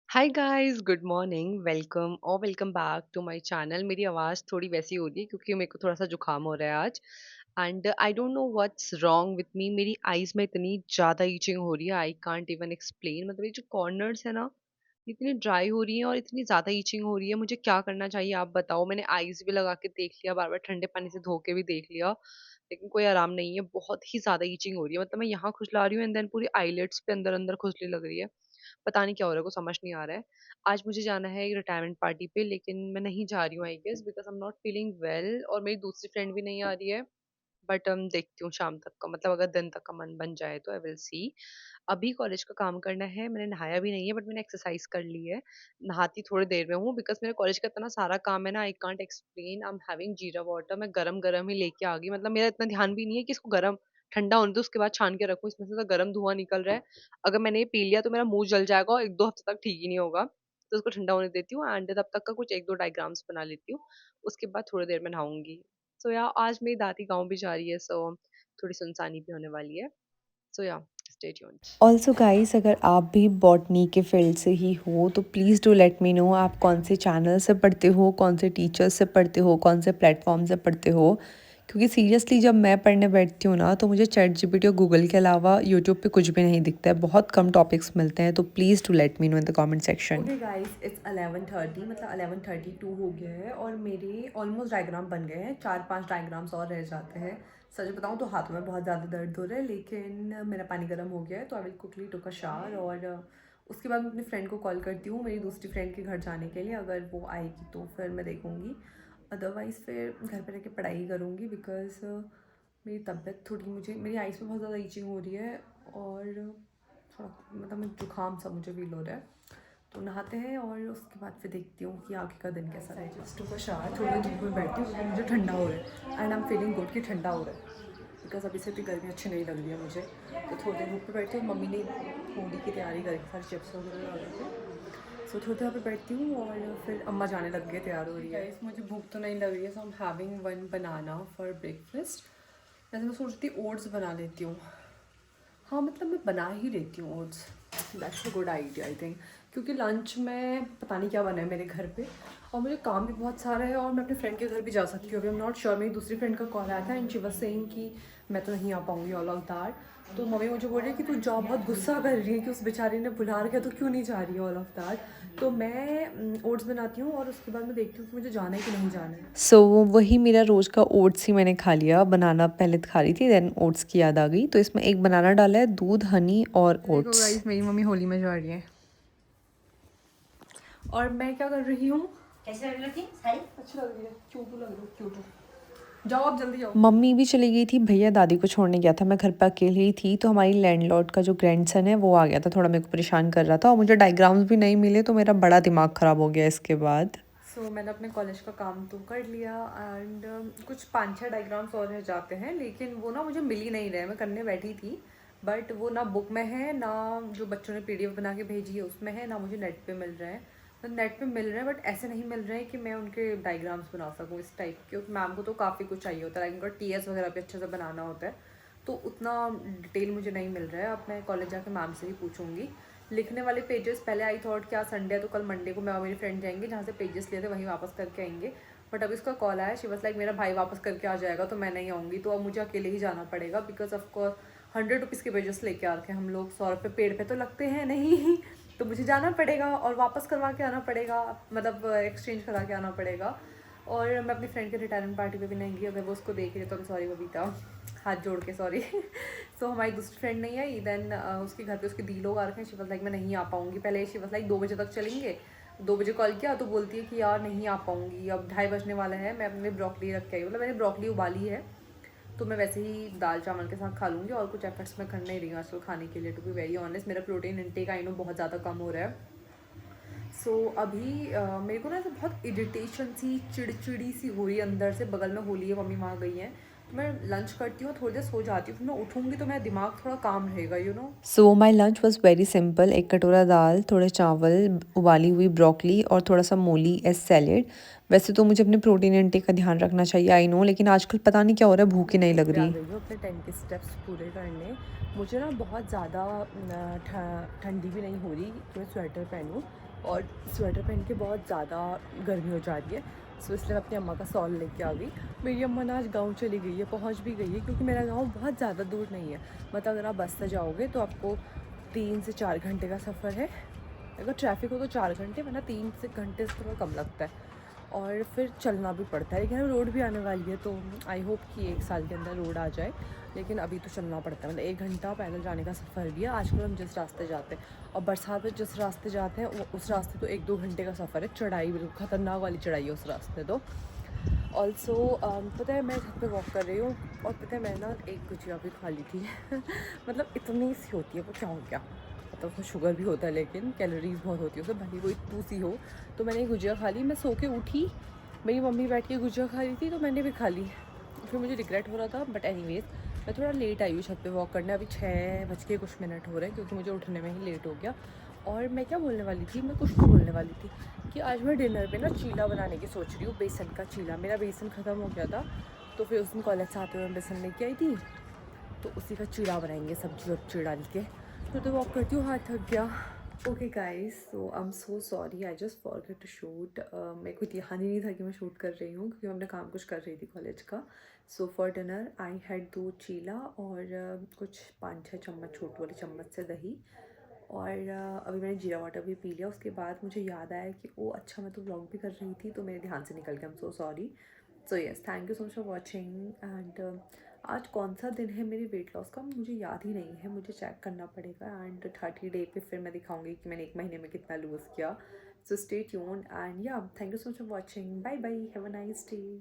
Hi guys good morning welcome back to my channel. मेरी आवाज़ थोड़ी वैसी हो रही है क्योंकि मेरे को थोड़ा सा जुकाम हो रहा है आज। And I don't know what's wrong with me. मेरी आईज में इतनी ज़्यादा ईचिंग हो रही है, आई कांट इवन एक्सप्लेन। मतलब ये जो कॉर्नर्स है ना, इतनी ड्राई हो रही है और इतनी ज़्यादा ईचिंग हो रही है। मुझे क्या करना चाहिए आप बताओ। मैंने आईज भी लगा के देख लिया, बार बार ठंडे पानी से धो के भी देख लिया, लेकिन कोई आराम नहीं है। बहुत ही ज़्यादा ईचिंग हो रही है। मतलब मैं यहाँ खुजला रही हूँ एंड देन पूरी आईलेट्स पे अंदर अंदर खुजली लग रही है। पता नहीं क्या हो रहा है, कुछ समझ नहीं आ रहा है। आज मुझे जाना है एक रिटायरमेंट पार्टी पे, लेकिन मैं नहीं जा रही हूँ I guess because I am not feeling well, और मेरी दूसरी फ्रेंड भी नहीं आ रही है। बट देखती हूँ शाम तक का, मतलब अगर दिन तक का मन बन जाए तो आई विल सी। अभी कॉलेज का काम करना है। मैंने नहाया भी नहीं है बट मैंने एक्सरसाइज कर ली है। नहाती थोड़ी देर में हूँ बिकॉज़ मेरे कॉलेज का इतना सारा काम है ना, I can't explain. I am having जीरा वाटर, मैं गरम-गरम ही लेके आ गई। मतलब मेरा इतना ध्यान भी नहीं है कि इसको गरम ठंडा होने दो उसके बाद छान के रखूँ, इसमें से तो गरम धुआँ निकल रहा है। अगर मैंने ये पी लिया तो मेरा मुँह जल जाएगा और 1-2 हफ्ते तक ठीक ही नहीं होगा। तो उसको ठंडा होने देती हूँ एंड तब तक का कुछ 1-2 डायग्राम्स बना लेती हूँ। उसके बाद थोड़ी देर में नहाऊँगी। सो या आज मेरी दादी गाँव भी जा रही है, सो थोड़ी सुनसानी भी होने वाली है। सो या स्टे ट्यून्ड। ऑल्सो गाइस, अगर आप भी बॉटनी के फील्ड से ही हो तो please do let me know आप कौन से चैनल से पढ़ते हो, कौन से टीचर्स से पढ़ते हो, कौन से प्लेटफॉर्म से पढ़ते हो। क्योंकि सीरियसली जब मैं पढ़ने बैठती हूँ ना तो मुझे चैट जीपीटी और गूगल के अलावा यूट्यूब पे कुछ भी नहीं दिखता है। बहुत कम टॉपिक्स मिलते हैं, तो please do let me know in the comment section. Okay guys, it's 11:30, मतलब 11:32 हो गया है और मेरे ऑलमोस्ट डायग्राम बन गए हैं। 4-5 डायग्राम्स और रह जाते हैं। सच बताऊँ तो हाथों में बहुत ज़्यादा दर्द हो रहा है, लेकिन मेरा पानी गर्म हो गया है तो I will quickly took a shower और उसके बाद मैं अपनी फ्रेंड को कॉल करती हूँ मेरी दूसरी फ्रेंड के घर जाने के लिए। अगर वो आएगी तो फिर मैं देखूँगी, अदरवाइज़ फिर घर पर रह के पढ़ाई करूँगी बिकॉज़ मेरी तबीयत थोड़ी, मुझे मेरी आइज़ में बहुत ज़्यादा ईचिंग हो रही है और थोड़ा मतलब मैं जुकाम सा मुझे फील हो रहा है। तो नहाते हैं और उसके बाद फिर देखती हूँ कि आगे का दिन कैसा रहेगा। जस्ट टुक अ शावर, थोड़ी देर धूप में बैठती हूँ क्योंकि मुझे ठंडा हो रहा है and I am feeling good कि ठंडा हो रहा है बिकॉज अभी से इतनी गर्मी अच्छी नहीं लग रही है मुझे। तो थोड़ी देर धूप में बैठती हूँ, मम्मी ने होली की तैयारी करी, सारे चिप्स वगैरह ला रहे थे। सो थोड़ी देर पे बैठती हूँ और फिर अम्मा जाने लग गए, तैयार हो रही है। मुझे भूख तो नहीं लग रही है, so I am having one banana for breakfast. वैसे मैं सोच रही थी ओट्स बना लेती हूँ। हाँ, मतलब मैं बना ही लेती हूँ oats. That's a good idea I think, क्योंकि लंच में पता नहीं क्या बना है मेरे घर पे और मुझे काम भी बहुत सारा है और मैं अपने फ्रेंड के घर भी जा सकती हूँ। अभी आई एम नॉट श्योर, मेरी दूसरी फ्रेंड का कॉल आया था एंड शी वाज सेइंग कि मैं तो नहीं आ पाऊँगी ऑल ऑफ दैट। तो मम्मी मुझे बोल रही है कि तू जा, बहुत गुस्सा कर रही है कि उस बेचारे ने बुला रखा है तो क्यों नहीं जा रही है ऑल ऑफ दैट। तो मैं ओट्स बनाती हूँ और उसके बाद मैं देखती हूँ कि मुझे जाना है कि नहीं जाना है। सो वही मेरा रोज़ का ओट्स ही मैंने खा लिया। बनाना पहले तो खा रही थी, देन ओट्स की याद आ गई, तो इसमें एक बनाना डाला है, दूध, हनी और देखो ओट्स। गाइस, मेरी मम्मी होली में जा रही है और मैं क्या कर रही हूँ। कैसी लग रही थी साड़ी? अच्छी लग रही है, क्यूट लग रही है, क्यूट। जाओ आप जल्दी जाओ। मम्मी भी चली गई थी, भैया दादी को छोड़ने गया था, मैं घर पर अकेले ही थी। तो हमारी लैंडलॉर्ड का जो ग्रैंडसन है वो आ गया था, थोड़ा मेरे को परेशान कर रहा था और मुझे डायग्राम्स भी नहीं मिले, तो मेरा बड़ा दिमाग ख़राब हो गया इसके बाद। सो मैंने अपने कॉलेज का काम तो कर लिया एंड कुछ 5-6 डायग्राम्स और रह जाते हैं, लेकिन वो ना मुझे मिल ही नहीं रहे। मैं करने बैठी थी बट वो ना बुक में है, ना जो बच्चों ने पीडीएफ बना के भेजी है उसमें है, ना मुझे नेट पे मिल रहे हैं। तो नेट पे मिल रहे हैं बट ऐसे नहीं मिल रहे हैं कि मैं उनके डायग्राम्स बना सकूँ इस टाइप के। मैम को तो काफ़ी कुछ चाहिए होता है, लाइक उनका टीएस वगैरह भी अच्छे से बनाना होता है, तो उतना डिटेल मुझे नहीं मिल रहा है। अब मैं कॉलेज जाके मैम से ही पूछूंगी। लिखने वाले पेजेस पहले आई थॉट क्या संडे है तो कल मंडे को मैं और मेरी फ्रेंड जाएंगे, जहाँ से पेजेस लिए थे वहीं वापस करके आएंगे। बट अब इसका कॉल आया, शी वाज लाइक मेरा भाई वापस करके आ जाएगा तो मैं नहीं आऊँगी, तो अब मुझे अकेले ही जाना पड़ेगा बिकॉज ऑफकोर्स 100 रुपीज़ के पेजेस लेके आ रखे हैं हम लोग। 100 रुपये पेड़ पे तो लगते हैं नहीं तो मुझे जाना पड़ेगा और वापस करवा के आना पड़ेगा, मतलब एक्सचेंज करा के आना पड़ेगा। और मैं अपनी फ्रेंड के रिटायरमेंट पार्टी पे भी नहीं गई, अगर वो उसको देख रही है तो मैं सॉरी बबीता, हाथ जोड़ के सॉरी तो हमारी दूसरी फ्रेंड नहीं आई, देन उसके घर पे उसके दी लोग आ रखे हैं। शी वाज लाइक मैं नहीं आ पाऊँगी। पहले शी वाज लाइक 2 बजे तक चलेंगे, 2 बजे कॉल किया तो बोलती है कि यार नहीं आ पाऊँगी, अब 2:30 बजने वाला है। मैं अपने ब्रोकली रख के आई, मतलब मैंने ब्रोकली उबाली है तो मैं वैसे ही दाल चावल के साथ खा लूँगी और कुछ एफर्ट्स मैं कर नहीं रही हूँ आजकल खाने के लिए। टू बी वेरी ऑनेस्ट, मेरा प्रोटीन इंटेक आई नो बहुत ज़्यादा कम हो रहा है। सो अभी मेरे को ना ऐसे बहुत इरिटेशन सी, चिड़चिड़ी सी हो रही है अंदर से। बगल में होली है, मम्मी वहाँ गई हैं, तो मैं लंच करती हूँ, थोड़ी देर सो जाती हूँ, फिर मैं उठूँगी तो मेरा दिमाग थोड़ा काम रहेगा you know. So my lunch was very simple, एक कटोरा दाल, थोड़े चावल, उबाली हुई ब्रोकली और थोड़ा सा मूली एज सैलेड। वैसे तो मुझे अपने प्रोटीन इंटेक का ध्यान रखना चाहिए, आई नो, लेकिन आजकल पता नहीं क्या हो रहा है, भूख ही नहीं घर लग पे आ रही। गई हूँ अपने 10 के स्टेप्स पूरे करने। मुझे ना बहुत ज़्यादा ठंडी भी नहीं हो रही कि मैं स्वेटर पहनूँ, और स्वेटर पहन के बहुत ज़्यादा गर्मी हो जा रही है। सो इसलिए मैं अपनी अम्मा का शॉल लेके आ गई। मेरी अम्मा ना आज गाँव चली गई है, पहुँच भी गई है, क्योंकि मेरा गाँव बहुत ज़्यादा दूर नहीं है। मतलब अगर आप बस से जाओगे तो आपको 3 से 4 घंटे का सफ़र है। अगर ट्रैफिक हो तो 4 घंटे, वरना 3 से घंटे से थोड़ा कम लगता है। और फिर चलना भी पड़ता है, लेकिन रोड भी आने वाली है, तो आई होप कि 1 साल के अंदर रोड आ जाए। लेकिन अभी तो चलना पड़ता है, मतलब 1 घंटा पैदल जाने का सफ़र भी है आजकल हम जिस रास्ते जाते हैं। और बरसात में जिस रास्ते जाते हैं उस रास्ते तो 1-2 घंटे का सफ़र है। चढ़ाई बिल्कुल ख़तरनाक वाली चढ़ाई है उस रास्ते तो। ऑल्सो पता है मैं छत पे वॉक कर रही हूँ, और पता है मैं ना एक गुजिया भी खा ली थी मतलब इतनी सी होती है वो, क्या हो गया, मतलब उसमें शुगर भी होता है लेकिन कैलोरीज बहुत होती है उसमें, भले वो इतनी सी हो। तो मैंने गुजिया खा ली, मैं सो के उठी, मेरी मम्मी बैठ के गुजिया खा रही थी तो मैंने भी खा ली। फिर मुझे रिग्रेट हो रहा था, बट एनीवेज मैं थोड़ा लेट आई हूँ छत पे वॉक करने। अभी 6 बज के कुछ मिनट हो रहे हैं, क्योंकि मुझे उठने में ही लेट हो गया। और मैं क्या बोलने वाली थी, मैं कुछ तो बोलने वाली थी कि आज मैं डिनर पे ना चीला बनाने की सोच रही हूँ, बेसन का चीला। मेरा बेसन ख़त्म हो गया था, तो फिर उस दिन कॉलेज से आते हुए मैं बेसन लेके आई थी, तो उसी का चीला बनाएंगे, सब्जी वब्जी डाल के। तो वॉक करती हूँ, हाथ थक गया। Okay guys, so I am so sorry, I just forget to shoot. मेरे को ध्यान ही नहीं था कि मैं शूट कर रही हूँ, क्योंकि मैं अपना काम कुछ कर रही थी कॉलेज का। So for dinner I had 2 चीला और कुछ 5-6 चम्मच छोटे वाले चम्मच से दही। और अभी मैंने जीरा वाटर भी पी लिया। उसके बाद मुझे याद आया कि ओ अच्छा, मैं तो व्लॉग भी कर रही थी, तो मेरे ध्यान से निकल गया। आई am so sorry. So yes, thank you so much for watching. And आज कौन सा दिन है मेरी वेट लॉस का मुझे याद ही नहीं है, मुझे चेक करना पड़ेगा। एंड 30 डे पे फिर मैं दिखाऊंगी कि मैंने 1 महीने में कितना लूज़ किया। So stay tuned and yeah thank you so much for watching. Bye bye, have a nice day.